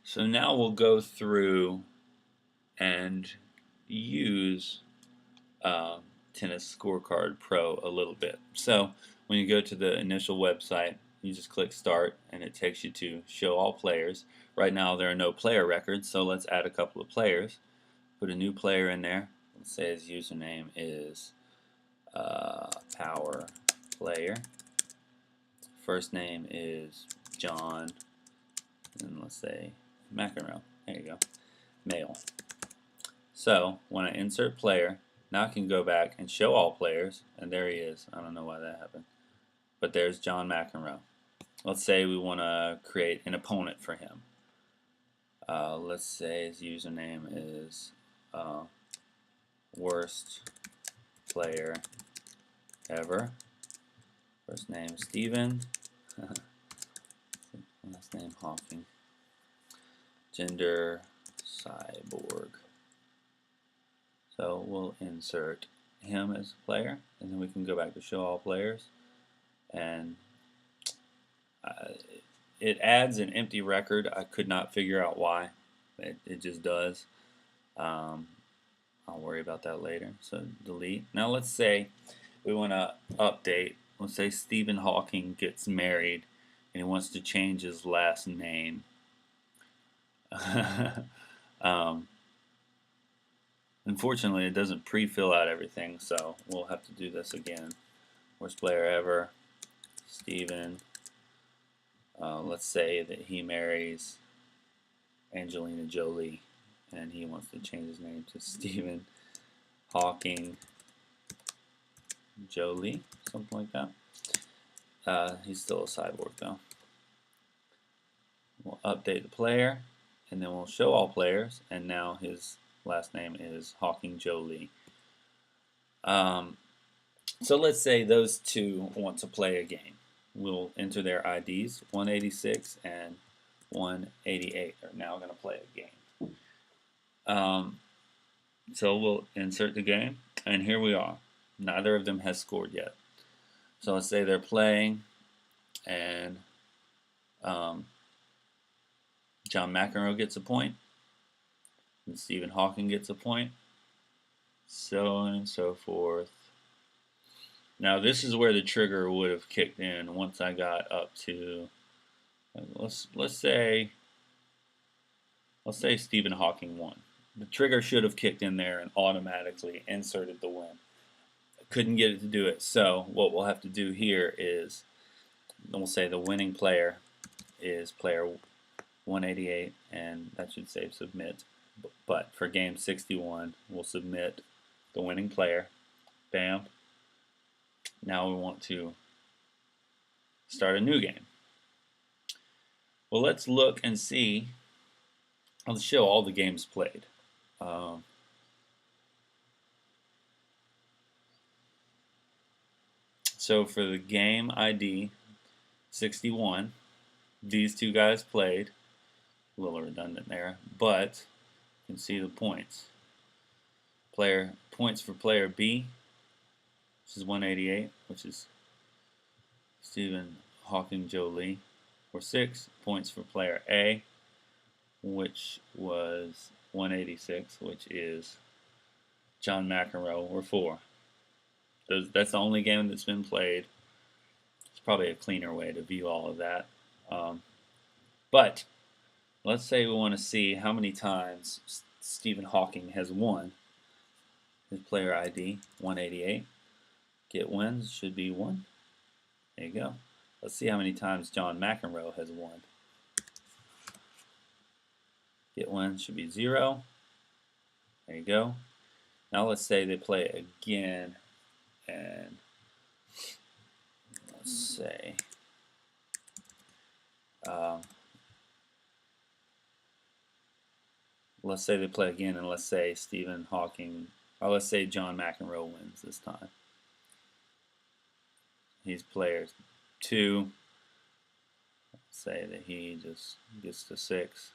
So now we'll go through and use Tennis Scorecard Pro a little bit. So when you go to the initial website, you just click Start and it takes you to Show All Players. Right now there are no player records, so let's add a couple of players. Put a new player in there. Let's say his username is Power Player. First name is John, and let's say McEnroe. There you go. Male. So when I insert player, now I can go back and show all players, and there he is. I don't know why that happened, but there's John McEnroe. Let's say we want to create an opponent for him. Let's say his username is worst player ever. First name Steven. Last name Hawking. Gender cyborg. So we'll insert him as a player, and then we can go back to show all players, and it adds an empty record. I could not figure out why. It just does. I'll worry about that later. So delete. Now let's say we want to update. Let's say Stephen Hawking gets married and he wants to change his last name. Unfortunately, it doesn't pre-fill out everything, so we'll have to do this again. Worst player ever, Stephen. Let's say that he marries Angelina Jolie, and he wants to change his name to Stephen Hawking Jolie, something like that. He's still a cyborg though. We'll update the player, and then we'll show all players, and now his last name is Hawking Jolie. So let's say those two want to play a game. We'll enter their IDs. 186 and 188 are now going to play a game. So we'll insert the game, and here we are. Neither of them has scored yet. So let's say they're playing, and John McEnroe gets a point, and Stephen Hawking gets a point, so on and so forth. Now this is where the trigger would have kicked in once I got up to, let's say Stephen Hawking won. The trigger should have kicked in there and automatically inserted the win. I couldn't get it to do it, so what we'll have to do here is, we'll say the winning player is player 188, and that should say submit. But for game 61, we'll submit the winning player. Bam. Now we want to start a new game. Well, let's look and see. I'll show all the games played. So for the game ID 61, these two guys played. A little redundant there, but you can see the points. Points for player B, which is 188, which is Stephen Hawking Jolie, were 6. Points for player A, which was 186, which is John McEnroe, were 4. That's the only game that's been played. It's probably a cleaner way to view all of that. But let's say we want to see how many times Stephen Hawking has won. His player ID, 188. Get wins should be 1. There you go. Let's see how many times John McEnroe has won. Get wins should be 0. There you go. Now let's say they play again, and let's say they play again, and let's say Stephen Hawking, or let's say John McEnroe wins this time. He's player 2. Let's say that he just gets to 6,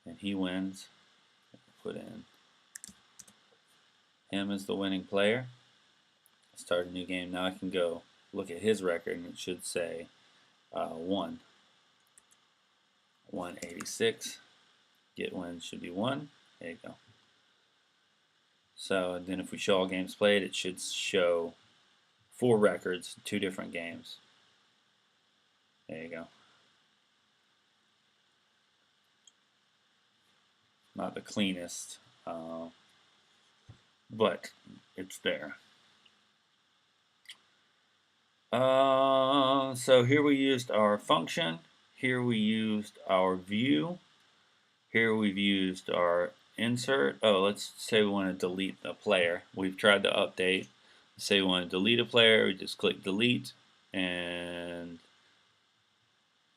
and he wins. Put in him as the winning player. Start a new game. Now I can go look at his record, and it should say 1. 186. Get win should be 1. There you go. So then if we show all games played, it should show 4 records, 2 different games. There you go. Not the cleanest, but it's there. So here we used our function. Here we used our view. Here we've used our insert. Oh, let's say we want to delete a player. We've tried to update. Let's say we want to delete a player. We just click delete, and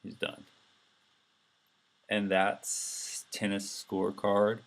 he's done. And that's tennis scorecard.